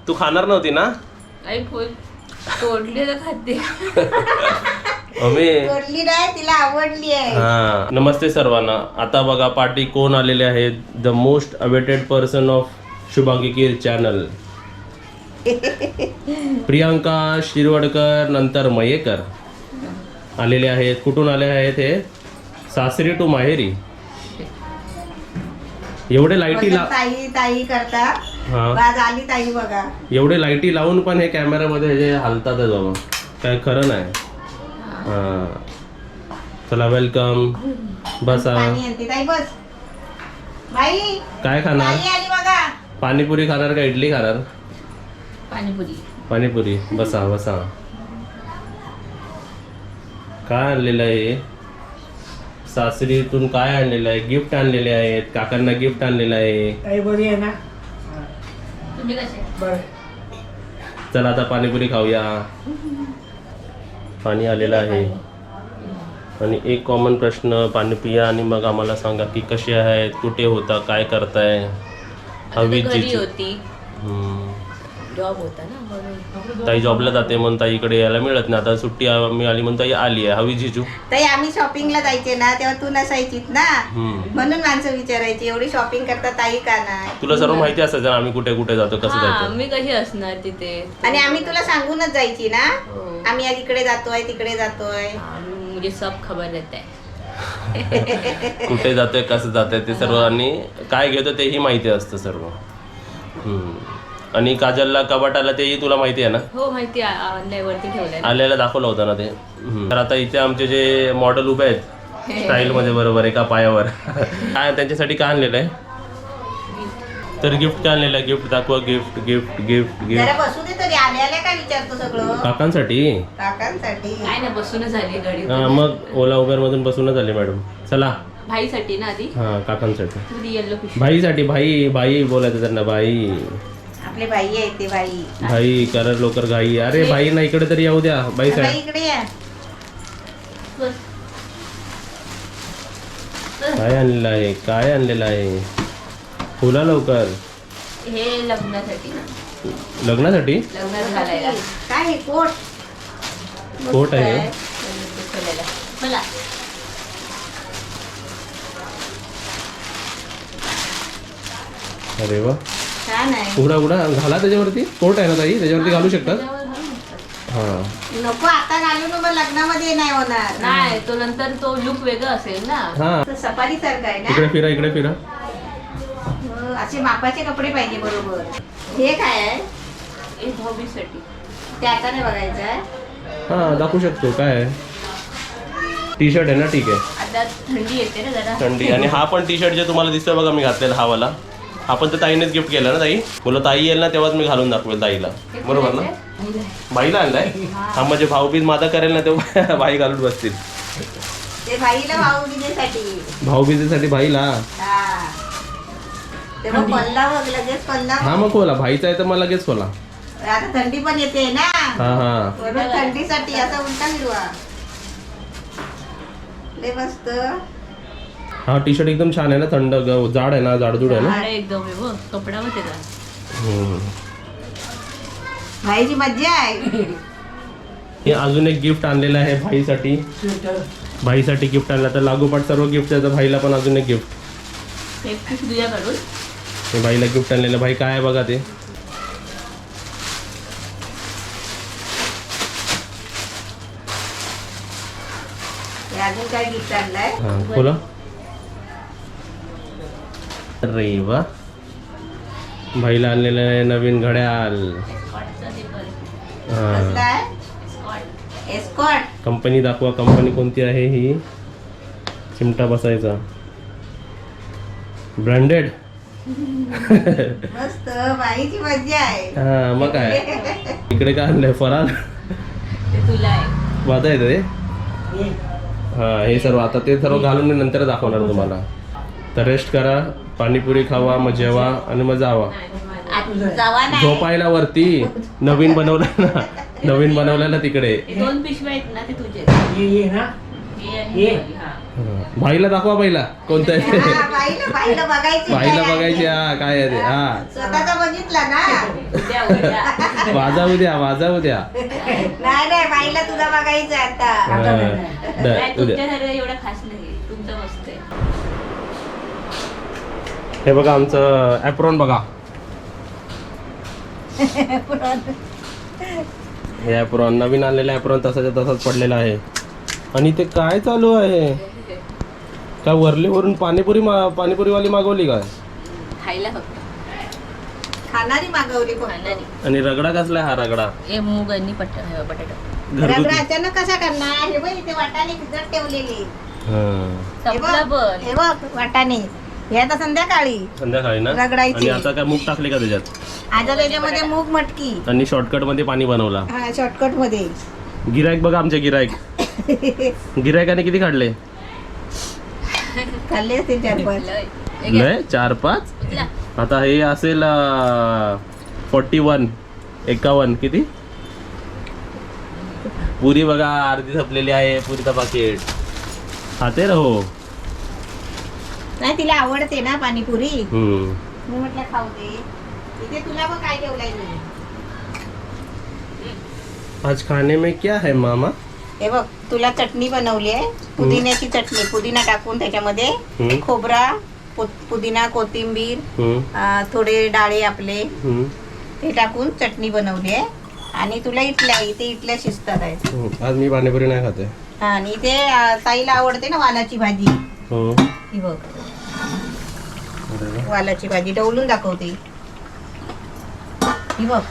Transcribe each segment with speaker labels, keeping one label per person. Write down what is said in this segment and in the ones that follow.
Speaker 1: तू खाणार नव्हती ना?
Speaker 2: आई फुल तोडलेलं खाते.
Speaker 1: मम्मी
Speaker 3: तोडली नाही, तिला आवडली आहे.
Speaker 1: हा. नमस्ते सर्वांना. आता बघा पार्टी कोण आलेले आहेत. The most awaited person of Shubhangi Keer channel. Priyanka Shirwadkar नंतर मयेकर आलेले आहेत. कुठून आले आहेत हे? सासरी टू माहेरी. एवढे लाईटी
Speaker 3: ताई ताई करता.
Speaker 1: हा.
Speaker 3: आज आली ताई बघा.
Speaker 1: एवढे लाईटी लावून पण हे कॅमेऱ्यामध्ये जे हालतातच बाबा, काय खरं नाही. हा. चला वेलकम. बसा.
Speaker 3: पाणी आणते ताई, बस. बाई
Speaker 1: काय खाणार?
Speaker 3: ताई आली बघा.
Speaker 1: पाणीपुरी खाणार का इडली खाणार?
Speaker 2: पाणीपुरी.
Speaker 1: पाणीपुरी. बसा बसा. काय आणलेलं आहे? सासरीतून काय आणलेलं आहे? गिफ्ट आणलेले आहेत. काकांना गिफ्ट आणलेलं आहे.
Speaker 3: ताई बरी आहे ना?
Speaker 2: तुम्ही कसे?
Speaker 3: बरं.
Speaker 1: चला आता पाणीपुरी खाऊया. पाणी आलेलं आहे. आणि एक कॉमन प्रश्न, पाणी पिया आणि मग आम्हाला सांगा की कसे आहेत, कुठे होता, काय करताय.
Speaker 2: घरी होती.
Speaker 1: हम्म.
Speaker 2: जॉब होता ना म्हणून.
Speaker 1: ताई जॉबला जाते म्हणून ताईकडे यायला मिळत नाही. आता सुट्टी मिळाली म्हणून ताई आली आहे. हवी जिजू.
Speaker 3: ताई आम्ही शॉपिंगला जायचे ना तेव्हा तू नसायचीत ना, म्हणून माणसं विचारायची एवढी शॉपिंग करता ताई का नाही.
Speaker 1: तुला सर्व माहिती असायचं ना आम्ही कुठे कुठे जातो, कसं
Speaker 2: हा,
Speaker 1: जातो.
Speaker 2: मी कशी असणार तिथे.
Speaker 3: आणि आम्ही तुला सांगूनच जायची ना,
Speaker 2: हो.
Speaker 3: आम्ही आज इकडे जातोय तिकडे जातोय.
Speaker 2: मुझे सब खबर रहता है.
Speaker 1: कुठे जातोय, कसं जातोय ते सर्व, आणि काय घेतो तेही माहिती असतं सर्व. आणि काजलला कपाटाला तेही तुला माहिती आहे ना?
Speaker 2: हो माहिती आहे, वरती ठेवलंय.
Speaker 1: आल्याला दाखवलं होतं ना ते. तर आता इथे आमचे जे मॉडेल उभे आहेत स्टाईल मध्ये बरोबर एका पायावर. काय त्यांच्यासाठी काय आणलेलं आहे? तर गिफ्ट काय आणलेलं आहे? गिफ्ट दाखवा. गिफ्ट गिफ्ट गिफ्ट
Speaker 3: जरा
Speaker 1: गिफ्ट.
Speaker 3: बसू दे तरी, आल्या आल्या काय विचारतो सगळं.
Speaker 1: काकांसाठी.
Speaker 3: काकांसाठी.
Speaker 2: काय ना बसूनच झाली गाडी.
Speaker 1: हा, मग ओला उबेर मधून बसूनच आले मॅडम. चला.
Speaker 2: भाईसाठी ना आधी.
Speaker 1: हा, काकांसाठी.
Speaker 2: येल्लो पिशवी.
Speaker 1: भाईसाठी. भाई भाई बोलायचं त्यांना. भाई
Speaker 3: आपले बाई आहे ते बाई.
Speaker 1: भाई करा लवकर घाई. अरे भाई ना इकडे तरी येऊ द्या. बाई
Speaker 3: बाई
Speaker 1: साहेब
Speaker 3: इकडे या.
Speaker 1: काय आणलेलं आहे? काय आणलेलं आहे? फुला लवकर.
Speaker 2: हे लग्नासाठी ना.
Speaker 1: लग्नासाठी
Speaker 2: लग्नात घालायला.
Speaker 3: काय हे कोट?
Speaker 1: कोट आहे.
Speaker 2: घालायला. मला
Speaker 1: अरे वा.
Speaker 3: छान आहे.
Speaker 1: उघडा उघडा घाला त्याच्यावरती. कोट आहे ना ताई, त्याच्यावरती घालू शकतात. हा.
Speaker 3: नको आता घालू नको, लग्नामध्ये नाही होणार.
Speaker 2: नाही, तो नंतर तो लुक वेगळा असेल ना.
Speaker 1: हा,
Speaker 3: सफारी सारखं आहे ना.
Speaker 1: इकडे फिरा, इकडे फिरा.
Speaker 3: असे मापाचे कपडे पाहिजे बरोबर. हे काय आहे?
Speaker 2: हे भाऊबीसाठी.
Speaker 3: ते आता नाही बघायचं आहे.
Speaker 1: हा, दाखवू शकतो. काय आहे? टी शर्ट आहे ना, ठीक आहे.
Speaker 2: आता थंडी येते ना जरा.
Speaker 1: थंडी. आणि हा पण टी शर्ट जे तुम्हाला दिसतोय बघा मी घातलेला, हा वाला. हा पण तर ताईनेच गिफ्ट केला ना ताई. बोला ताई येईल ना तेव्हाच मी घालून दाखवेल ताईला. बरोबर ना? बाईला आणलाय. हा, म्हणजे भाऊबीज माझा करेल ना तेव्हा बाई घालून बसतील.
Speaker 3: ते भाईला भाऊबीजेसाठी.
Speaker 1: भाऊबीजेसाठी बाईला.
Speaker 3: हा. तेव्हा पल्ला बघ, लगेच पल्ला
Speaker 1: हा,
Speaker 3: बघ.
Speaker 1: मग खोला. भाईचा आहे तर मला लगेच खोला.
Speaker 3: आता थंडी पण येते ना,
Speaker 1: हा हा.
Speaker 3: म्हणून थंडीसाठी असा उलटा हिरवा. लय मस्त.
Speaker 1: हा टी शर्ट एकदम छान आहे ना, थंड जाड आहे ना, जाडजूड आहे ना.
Speaker 2: अरे एकदम आहे बघ, कपडा मध्ये का.
Speaker 1: हम्म.
Speaker 3: भाईची मज्जा आहे.
Speaker 1: हे अजून एक गिफ्ट आणलेलं आहे भाईसाठी. भाईसाठी गिफ्ट आणलं तर लागोपाठ सर्व गिफ्ट आहे, तर भाईला पण अजून एक गिफ्ट.
Speaker 2: एक पीस दुया काढून.
Speaker 1: हे भाईला गिफ्ट आणलेलं. भाई काय आहे बघा ते.
Speaker 3: हे अजून काय गिफ्ट आणलंय?
Speaker 1: हा, खोला. अरे वा. भाईला आणलेलं आहे नवीन घड्याळ.
Speaker 3: कसला
Speaker 1: हा.
Speaker 3: आहे? एस्कॉर्ट.
Speaker 1: कंपनी दाखवा. कंपनी कोणती आहे ही? चिमटा बसायचा. ब्रँडेड.
Speaker 3: मस्त. भाईची मज्जा आहे.
Speaker 1: हा, मग काय. इकडे काय आणलंय? फराळ.
Speaker 2: ते तुला आहे.
Speaker 1: वाता येतं ते. हा, हे सर्व आता ते सर्व घालून मी नंतर दाखवणार तुम्हाला. तर रेस्ट करा, पाणीपुरी खावा, मग जेवा आणि मग जावा.
Speaker 3: जावा नाही.
Speaker 1: झोपायला वरती. नवीन बनवलं ना, नवीन बनवलं ना तिकडे.
Speaker 2: हे 2 पिशव्या आहेत ना ते तुझे. हे आणि
Speaker 4: हे.
Speaker 2: हे, हा.
Speaker 1: भाईला दाखवा पहिला कोणतं आहे ते.
Speaker 3: हा, बाईला बघायची
Speaker 1: भाईला
Speaker 3: काय
Speaker 1: बघायचे
Speaker 3: आहे.
Speaker 1: हा काय आहे ते हा
Speaker 3: स्वतःचा बघितला ना.
Speaker 2: उद्या उद्या
Speaker 1: वाजा उद्या
Speaker 3: नाही बाईला तुझा बघायचं आता.
Speaker 1: हा.
Speaker 2: नाही,
Speaker 1: उद्या
Speaker 2: तुमच्यासारखं एवढं खास नाही तुमचं मस्त आहे.
Speaker 1: हे बघा आमचं ॲप्रॉन बघा हे ॲप्रॉन नवीन आलेलं ॲप्रॉन तसाच्या तसाच पडलेला आहे. आणि ते काय चालू आहे काय वरलीवरून पाणीपुरीवाली मागवली काय
Speaker 2: खायला फक्त
Speaker 3: खाणारी मागवली कोण.
Speaker 2: खाणारी.
Speaker 1: आणि रगडा कसला हा रगडा
Speaker 2: हे मूग आणि बटाटा
Speaker 3: रगडा
Speaker 1: घरगुती
Speaker 3: अचानक कसा करणार. हे बघ इथे वाटाणे भिजत ठेवलेली.
Speaker 1: हा.
Speaker 3: हे
Speaker 2: संपला
Speaker 3: बघ
Speaker 2: पण
Speaker 3: हे बघ वाटाणे. हे आता संध्याकाळी
Speaker 1: संध्याकाळी ना
Speaker 3: रगडायची.
Speaker 1: आणि आता काय मूग टाकले का त्याच्यात
Speaker 3: आता त्याच्यामध्ये मूग मटकी.
Speaker 1: आणि शॉर्टकट मध्ये पाणी बनवला
Speaker 3: हा शॉर्टकट मध्ये.
Speaker 1: गिरायक बघा आमचे गिरायक गिरायकाने किती काढले
Speaker 3: खाल्ले असतील 4-5.
Speaker 1: लय 4-5
Speaker 2: उचला.
Speaker 1: आता हे असेल 51 किती पुरी बघा अर्धी संपलेली आहे पुरीचा पाकिट खाते रहो
Speaker 3: नाही तिला आवडते ना पाणीपुरी.
Speaker 1: हम्म.
Speaker 3: मी म्हटलं खाऊ दे. इथे तुला बघ काय ठेवलंय मी.
Speaker 1: आज खाने में क्या है मामा
Speaker 3: हे बघ तुला चटणी बनवली आहे. पुदिन्याची चटणी. पुदिना टाकून त्याच्यामध्ये
Speaker 1: हम्म.
Speaker 3: खोबरा पुदिना कोथिंबीर थोडे डाळे आपले ते टाकून चटणी बनवली आहे. आणि तुला इथल्या शिजतात आहेत.
Speaker 1: आज मी पाणीपुरी नाही खाते
Speaker 3: आणि ते ताईला आवडते ना वालाची भाजी.
Speaker 1: हो
Speaker 3: ही बघ वालाची भाजी डवलून दाखवते. ही बघ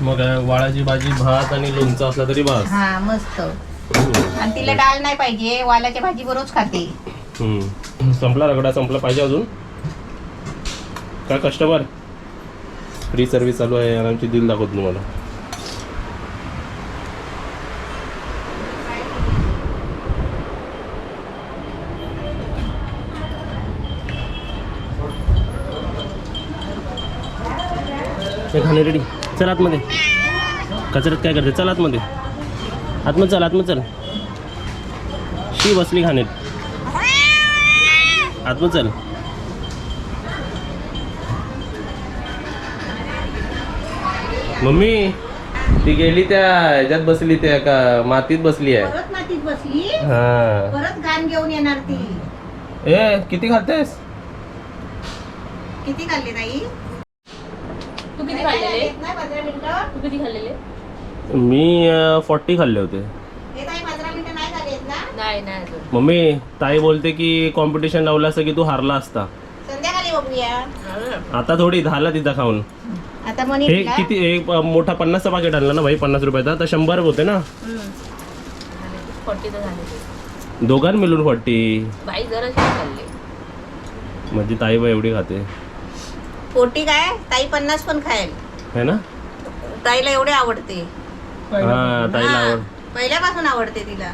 Speaker 1: मग काय, वाळाची भाजी भात आणि लोणचं असला तरी बस
Speaker 3: हा मस्त. आणि तिला डाळ नाही पाहिजे. वालाच्या भाजी बरोबर खाते.
Speaker 1: संपला रगडा संपला पाहिजे अजून काय कस्टमर फ्री सर्व्हिस चालू आहे आरामची दिल दाखवतो तुम्हाला. हे खाणे रेडी चल आतमध्ये कचऱ्यात काय करते चल आतमध्ये आतमध्ये चल शी बसली खाण्यात आतमध्ये चल मम्मी ती गेली त्या ह्याच्यात बसली त्या का मातीत बसली आहे
Speaker 3: परत मातीत बसली.
Speaker 1: हा
Speaker 3: परत घाण घेऊन येणार ती.
Speaker 1: ए किती खातेस
Speaker 3: किती खाल्ली ताई.
Speaker 2: तू किती खाल्लेले
Speaker 3: 15 मिनिटं.
Speaker 2: तू किती खाल्लेले
Speaker 1: मी 40 खाल्ले होते.
Speaker 3: हे ताई 15 मिनिटं नाही झालीत ना.
Speaker 2: नाही नाही अजून
Speaker 1: मम्मी ताई बोलते की कॉम्पिटिशन लावलं असतं की तू हारला असता.
Speaker 3: संध्याकाळी बघूया.
Speaker 1: आता थोडी झाला तिथं खाऊन.
Speaker 3: आता मनी
Speaker 1: हे किती एक मोठा 50चा पाकिट आणला ना भाई 50 रुपयाचा तर 100 होते ना
Speaker 2: 40 तर झाले
Speaker 1: दोघां मिळून 40
Speaker 2: बाई जरा खाल्ले
Speaker 1: म्हणजे ताई बाई एवढी खाते
Speaker 3: पोटी काय ताई 50 पण खाईल.
Speaker 1: है ना
Speaker 3: ताईला एवढे आवडते.
Speaker 1: हा ताईला
Speaker 3: हा,
Speaker 1: आवड
Speaker 3: पहिल्यापासून आवडते तिला.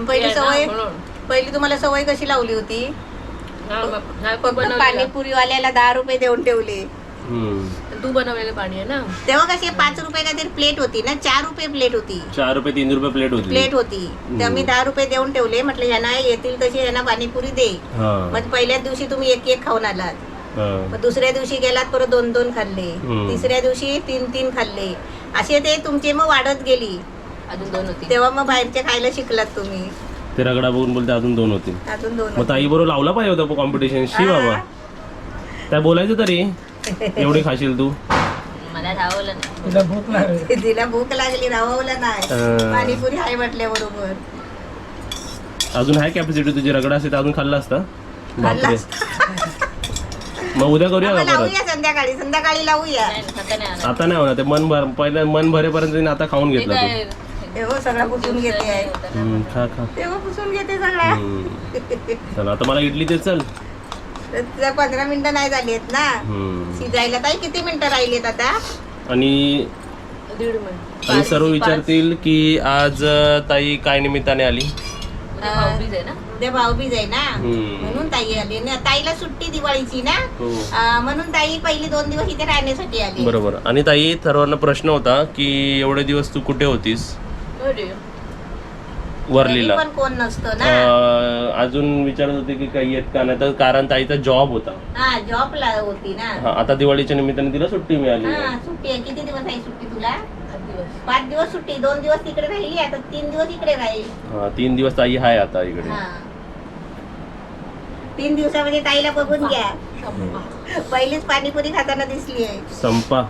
Speaker 3: पहिली तुम्हाला सवय कशी लावली होती. फक्त पाणीपुरीवाल्याला 10 रुपये देऊन ठेवले.
Speaker 2: तू बनवलेलं पाणी आहे ना
Speaker 3: तेव्हा कशी 5 रुपये काहीतरी प्लेट होती ना. 4 रुपये प्लेट होती.
Speaker 1: 4 रुपये 3 रुपये प्लेट होती
Speaker 3: तेव्हा मी 10 रुपये देऊन ठेवले. म्हटलं यांना येतील तशी यांना पाणीपुरी दे.
Speaker 1: हा
Speaker 3: मग पहिल्याच दिवशी तुम्ही एक खाऊन आलात.
Speaker 1: हा.
Speaker 3: मग दुसऱ्या दिवशी गेलात परत 2 खाल्ले.
Speaker 1: हम्म.
Speaker 3: तिसऱ्या दिवशी 3 खाल्ले. असे ते तुमचे मग वाढत गेली.
Speaker 2: अजून 2 होती
Speaker 3: तेव्हा मग बाहेरचे खायला शिकलात तुम्ही.
Speaker 1: ते रगडा बघून बोलते अजून 2 होते
Speaker 3: अजून 2
Speaker 1: मग ताई बरोबर लावला पाहिजे होता कॉम्पिटिशन शी बाबा काय बोलायचं तरी एवढी खाशील तू
Speaker 2: मला धावलं नाही
Speaker 4: तुला भूक लागली.
Speaker 3: तिला भूक लागली राहवलं नाही. पाणीपुरी हाय म्हटल्या बरोबर
Speaker 1: अजून आहे कॅपॅसिटी तुझी रगडा असते तर अजून खाल्ला असता
Speaker 3: खाल्ला
Speaker 1: बापरे मग उद्या करूया
Speaker 3: आपण
Speaker 1: का परत
Speaker 3: लावूया संध्याकाळी लावूया.
Speaker 2: नाही, आता नाही आणत.
Speaker 1: आता नाही होणार ते पहिल्या मन भरेपर्यंत तिने आता खाऊन
Speaker 2: ते
Speaker 1: घेतला
Speaker 2: काय
Speaker 1: तू
Speaker 3: तेव्हा सगळा पुसून घेते आहे.
Speaker 1: खा खा
Speaker 3: तेव्हा पुसून घेते सगळा.
Speaker 1: चल आता मला इडली दे चल
Speaker 3: तर तुला 15 मिनिटं नाही झाली आहेत ना शिजायला. ताई किती मिनिटं राहिलेत आता.
Speaker 1: आणि
Speaker 2: 1.5 मिनिट
Speaker 1: आणि सर्व विचारतील की आज ताई काय निमित्ताने आली
Speaker 2: भाऊबीज आहे ना
Speaker 3: उद्या भाऊबीज आहे ना म्हणून ताई आली ना. ताईला सुट्टी दिवाळीची ना म्हणून ताई पहिली 2 दिवस इथे राहण्यासाठी आली.
Speaker 1: बरोबर. आणि ताई सर्वांना प्रश्न होता की एवढे दिवस तू कुठे होतीस
Speaker 2: अरे
Speaker 1: वरलीला
Speaker 3: पण कोण नसतं ना.
Speaker 1: अजून विचारत होते की काही येत का नाही तर कारण ताईचा जॉब होता.
Speaker 3: हा जॉबला होती ना.
Speaker 1: हा आता दिवाळीच्या निमित्ताने तिला सुट्टी मिळाली.
Speaker 3: हा सुट्टी आहे. किती दिवस आहे सुट्टी तुला?
Speaker 2: 8 दिवस.
Speaker 3: 5 दिवस सुट्टी. 2 दिवस तिकडे राहिली, आता 3 दिवस इकडे राहील.
Speaker 1: हा 3 दिवस ताई आहे आता इकडे.
Speaker 3: हा 3 दिवसामध्ये ताईला बघून घ्या. पहिलीच पाणीपुरी खाताना दिसली आहे.
Speaker 1: संपा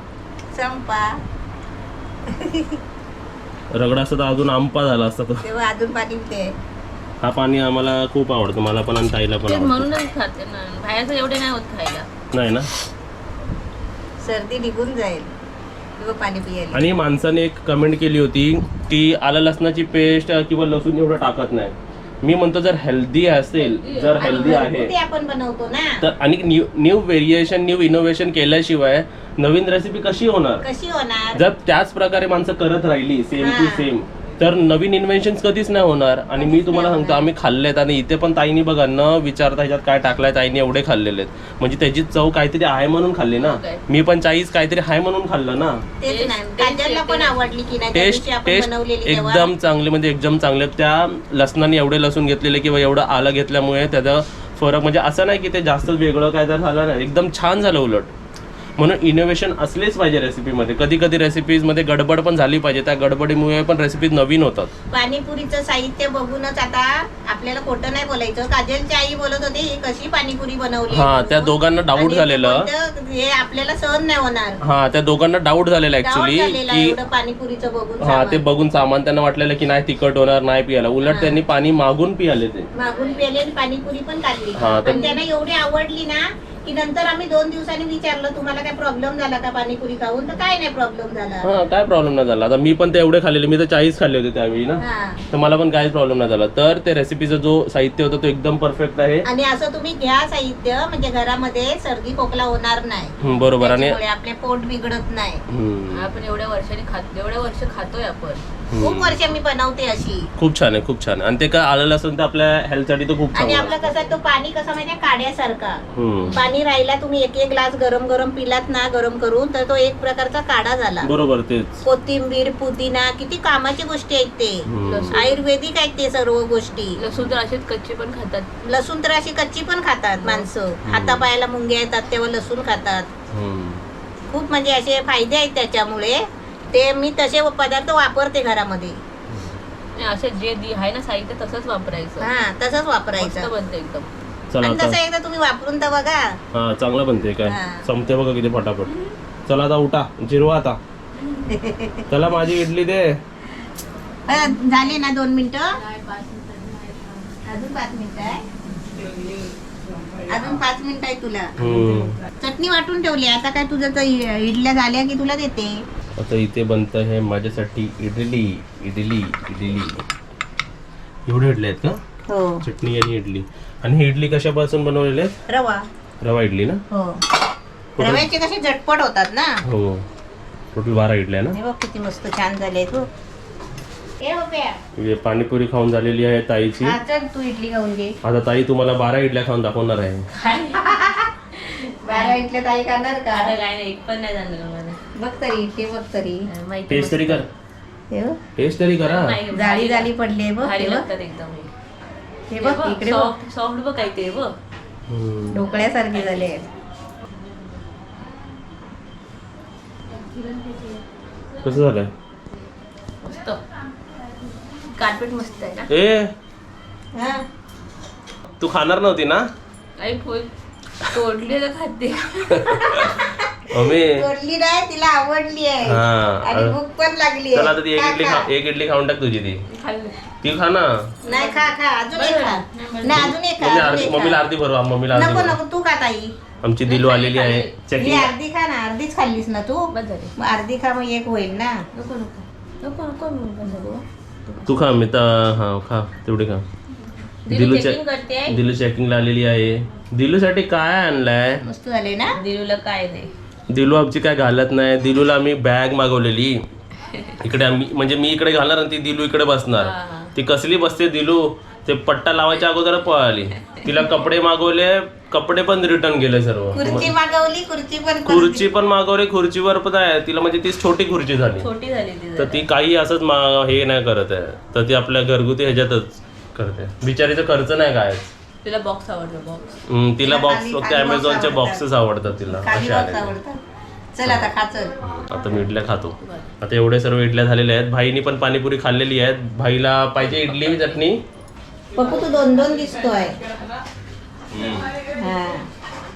Speaker 1: रगडा असता तर अजून आंपा झाला असता तो.
Speaker 3: तेव्हा अजून पाणी पिते.
Speaker 1: हा पाणी आम्हाला खूप आवडतं, मला पण आणि ताईला पण
Speaker 2: तेच
Speaker 1: आवडतं.
Speaker 2: म्हणूनच खाते ना, बाहेरचं एवढे नाही होत खायला.
Speaker 1: नाही ना.
Speaker 3: सर्दी निघून जाईल तेव्हा पाणी पियायला.
Speaker 1: आणि माणसाने एक कमेंट केली होती की आलं लसणाची पेस्ट किंवा लसूण एवढं टाकत नाही. मी म्हणतो जर हेल्दी असेल, जर हेल्दी आहे
Speaker 3: ते आपण बनवतो ना,
Speaker 1: तर आणि न्यू व्हेरिएशन न्यू इनोव्हेशन केल्याशिवाय नवीन रेसिपी कशी होणार?
Speaker 3: कशी होणार?
Speaker 1: जर त्याच प्रकारे माणसं करत राहिली सेम टू सेम तर नवीन इन्व्हेन्शन कधीच नाही होणार. आणि मी तुम्हाला सांगतो आम्ही खाल्लेत आणि इथे पण ताईनी बघा न विचारता ह्याच्यात काय टाकलाय ताईने एवढे खाल्लेले आहेत. म्हणजे त्याची चव काहीतरी आहे म्हणून खाल्ली ना. मी पण चाईज काहीतरी आहे म्हणून खाल्लं ना.
Speaker 3: तेच नाही काजलला पण आवडली की नाही?
Speaker 1: टेस्ट एकदम चांगले, म्हणजे एकदम चांगले. त्या लसणाने एवढे लसूण घेतलेले किंवा एवढं आलं घेतल्यामुळे त्याचा फरक म्हणजे असं नाही की ते जास्त वेगळं काय तर झालं नाही, एकदम छान झालं उलट. म्हणून इनोव्हेशन असलेच पाहिजे रेसिपीमध्ये. कधी कधी रेसिपीजमध्ये गडबड पण झाली पाहिजे, त्या गडबडीमुळे पण रेसिपीज नवीन होतात.
Speaker 3: पाणीपुरीचं साहित्य बघूनच आता आपल्याला खोटं नाही बोलायचं. काजलची आई बोलत होती ही कशी पाणीपुरी बनवली.
Speaker 1: हा त्या दोघांना डाऊट झालेलं,
Speaker 3: हे आपल्याला सहन नाही होणार.
Speaker 1: हा त्या दोघांना डाऊट झालेला ऍक्च्युली की
Speaker 3: एवढं पाणीपुरीचं बघून.
Speaker 1: हा ते बघून सामान त्यांना वाटलेलं की नाही तिखट होणार नाही पियाला. उलट त्यांनी पाणी मागून पियाले ते.
Speaker 3: मागून प्याले आणि पाणीपुरी पण काढली.
Speaker 1: हा, तर-
Speaker 3: आणि त्यांना एवढी आवडली ना की नंतर आम्ही 2 दिवसांनी विचारलं तुम्हाला काय प्रॉब्लेम झाला का पाणीपुरी खाऊन? तर काय नाही प्रॉब्लेम झाला.
Speaker 1: हा काय प्रॉब्लेम नाही झाला. आता मी पण ते एवढे खाल्लेले, मी तर 40 खाल्ले होते त्यावेळी ना,
Speaker 3: हा.
Speaker 1: तर मला पण काहीच प्रॉब्लेम नाही झाला. तर ते रेसिपीचा जो साहित्य होतं तो एकदम परफेक्ट आहे.
Speaker 3: आणि असं तुम्ही घ्या साहित्य म्हणजे घरामध्ये सर्दी खोकला होणार नाही.
Speaker 1: बरोबर. आणि
Speaker 3: त्याच्यामुळे आपले पोट बिघडत नाही.
Speaker 2: आपण एवढ्या वर्ष खातोय आपण.
Speaker 3: खूप वर्ष मी बनवते अशी.
Speaker 1: खूप छान आहे, खूप छान आहे. आणि ते काय आलेलं असेल तर आपल्या हेल्थसाठी तो खूप
Speaker 3: आणि
Speaker 1: चांगला
Speaker 3: आपलं कसं तो पाणी कसं माहितीये काड्यासारखा.
Speaker 1: आहे.
Speaker 3: पाणी राहिला तुम्ही एक ग्लास गरम गरम पिलात ना गरम करून तर तो एक प्रकारचा काढा झाला.
Speaker 1: बरोबर तेच.
Speaker 3: कोथिंबीर पुदिना किती कामाची गोष्टी आहेत ते. आयुर्वेदिक आहेत ते सर्व गोष्टी.
Speaker 2: लसूण तर असेच कच्चे पण खातात.
Speaker 3: लसूण तर अशी कच्ची पण खातात माणसं. हातापायाला मुंग्या येतात तेव्हा लसूण खातात. खूप म्हणजे असे फायदे आहेत त्याच्यामुळे. ते मी तसे पदार्थ वापरते घरामध्ये.
Speaker 2: असे जे आहे ना साहित्य तसंच वापरायचं.
Speaker 3: हा तसंच
Speaker 2: मस्त
Speaker 3: वापरायचं.
Speaker 2: बनतं एकदम.
Speaker 1: चला
Speaker 3: आणि
Speaker 1: आता
Speaker 3: तसं एकदा तुम्ही वापरून तर बघा.
Speaker 1: हा चांगलं बनते काय.
Speaker 3: हा.
Speaker 1: संपते बघा किती फटाफट. चला आता उठा, जिरवा आता. चला माझी इडली दे.
Speaker 3: झाले ना 2 मिनिटं. अजून 5 मिनिटं आहे. अजून 5 मिनिटं आहे तुला. चटणी वाटून ठेवली. आता काय तुझं तर इडल्या झाल्या की तुला देते.
Speaker 1: आता इथे बनत आहे माझ्यासाठी इडली. इडली इडली एवढे इडले आहेत का?
Speaker 3: हो
Speaker 1: चटणी आणि इडली. आणि ही इडली कशापासून बनवलेले आहेत?
Speaker 3: रवा.
Speaker 1: रवा इडली ना.
Speaker 3: हो रव्याचे कसे झटपट होतात ना.
Speaker 1: हो टोटल 12 इडल्या ना.
Speaker 3: हे बघ किती मस्त छान झाले तू.
Speaker 1: हे पाणीपुरी खाऊन झालेली आहे ताईची.
Speaker 3: चल तू इडली खाऊन घे.
Speaker 1: आता ताई तुम्हाला 12 इडल्या खाऊन दाखवणार आहे.
Speaker 3: 12 इडल्या ताई खाणार का?
Speaker 2: आता काय नाही, एक पण नाही जाणार मला.
Speaker 3: बघ तरी ते बघ तरी.
Speaker 2: माहिती
Speaker 1: टेस्ट तरी कर.
Speaker 3: हे बघ.
Speaker 1: टेस्ट तरी करा.
Speaker 3: जाळी जाळी पडली बघ.
Speaker 2: भारी
Speaker 3: हे बघ.
Speaker 2: लागतात एकदम.
Speaker 3: हे बघ इकडे बघ.
Speaker 2: सॉफ्ट बघ काय ते बघ.
Speaker 3: ढोकळ्यासारखे झाले.
Speaker 1: कसं झालंय?
Speaker 2: मस्त. कार्पेट मस्त आहे ना.
Speaker 1: ए
Speaker 3: हा.
Speaker 1: तू खाणार नव्हती ना?
Speaker 2: आई फुल तोडले तर खाते.
Speaker 1: मम्मी
Speaker 3: तोडली नाही तिला आवडली आहे.
Speaker 1: हा.
Speaker 3: आणि भूक पण लागली
Speaker 1: चला
Speaker 3: आहे.
Speaker 1: आता ती एक इडली खाऊन टाक तुझी.
Speaker 2: खाल्ले.
Speaker 1: ती खा ना.
Speaker 3: नाही खा खा अजून एक खा. नाही अजून एक खा. अजून एक
Speaker 1: मम्मीला
Speaker 3: खा.
Speaker 1: अर्धी भरवा. मम्मीला अर्धी
Speaker 3: नको
Speaker 1: भरवा.
Speaker 3: नको तू खा ताई.
Speaker 1: आमची दिलू आलेली आहे.
Speaker 3: ही
Speaker 1: चेकिंग.
Speaker 3: अर्धी खा ना. अर्धीच खाल्लीस ना तू.
Speaker 2: बस झाले.
Speaker 3: मग अर्धी खा मग एक होईल ना.
Speaker 2: नको नको नको नको बस झाले.
Speaker 1: तू खा. मी तर हा खा तेवढी खा.
Speaker 2: दिलू checking करते आहे.
Speaker 1: दिलू चेकिंगला आलेली आहे. दिलूसाठी काय आणलंय?
Speaker 3: मस्त झाले ना.
Speaker 2: दिलूला काय नाही.
Speaker 1: दिलू आमची काय घालत नाही. दिलूला आम्ही बॅग मागवलेली इकडे म्हणजे मी इकडे घालणार आणि ती दिलू इकडे बसणार. ती कसली बसते दिलू, ते पट्टा लावायच्या अगोदर पळाली. तिला कपडे मागवले, कपडे पण रिटर्न गेले सर्व.
Speaker 3: खुर्ची मागवली,
Speaker 1: खुर्ची पण मागवली, खुर्चीवर पण आहे तिला, म्हणजे ती छोटी खुर्ची झाली.
Speaker 2: छोटी झाली ती
Speaker 1: तर ती काही असंच हे नाही करत आहे, तर ती आपल्या घरगुती ह्याच्यातच करते. बिचारीचा खर्च नाही काय.
Speaker 2: तिला बॉक्स आवडतो बॉक्स.
Speaker 1: तिला बॉक्स फक्त अमेझॉनचे बॉक्सेस आवडतात तिला. असे आले.
Speaker 3: चल आता खा चल.
Speaker 1: आता मी इडल्या खातो. आता एवढे सर्व इडल्या झालेल्या आहेत. भाईनी पण पाणीपुरी खाल्लेली आहेत. भाईला पाहिजे इडली चटणी.
Speaker 3: पप्पू तू 2-2 दिसतोय.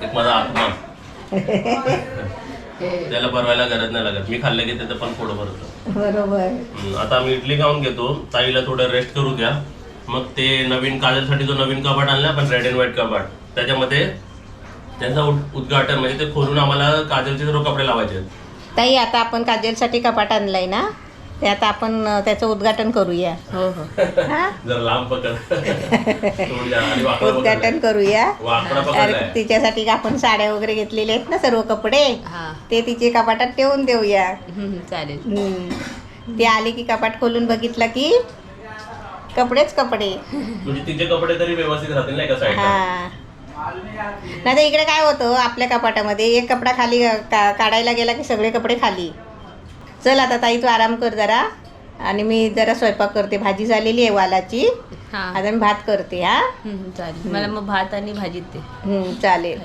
Speaker 1: एक माझा आत्मा. त्याला भरवायला गरज नाही लागत, मी खाल्ले की त्याचं पण पोट भरतं.
Speaker 3: बरोबर.
Speaker 1: आता आम्ही इडली खाऊन घेतो. ताईला थोडं रेस्ट करू द्या. मग ते नवीन काजलसाठी जो नवीन कपाट आणला आपण, रेड अँड व्हाईट कपाट, त्याच्यामध्ये त्यांचं उद्घाटन, म्हणजे ते खोलून आम्हाला काजलचे सर्व कपडे लावायचे आहेत.
Speaker 3: ताई आता आपण काजलसाठी कपाट आणलंय ना, ते आता आपण त्याचं उद्घाटन करूया.
Speaker 2: हो हो.
Speaker 3: हा?
Speaker 1: जरा लांब पकड. आणि वाकडा
Speaker 3: उद्घाटन
Speaker 1: पकडलाय.
Speaker 3: करूया.
Speaker 1: वाकडा
Speaker 3: अरे,
Speaker 1: पकडलाय.
Speaker 3: तिच्यासाठी आपण साड्या वगैरे घेतलेले आहेत ना सर्व कपडे,
Speaker 2: हा
Speaker 3: ते तिचे कपाटात ठेवून देऊया.
Speaker 2: चालेल.
Speaker 3: ती आली की कपाट खोलून बघितला की कपडेच कपडे.
Speaker 1: म्हणजे तिचे कपडे तरी व्यवस्थित राहतील नाही का साईडला.
Speaker 3: हा, नाही तर इकडे काय होतं आपल्या कपाटामध्ये, एक कपडा खाली काढायला गेला की सगळे कपडे खाली. चल आता ताई तू आराम कर जरा, आणि मी जरा स्वयंपाक करते. भाजी झालेली आहे वालाची,
Speaker 2: हा
Speaker 3: आता मी भात करते. हा
Speaker 2: चालेल. मला मग भात आणि भाजीत ते
Speaker 3: चालेल.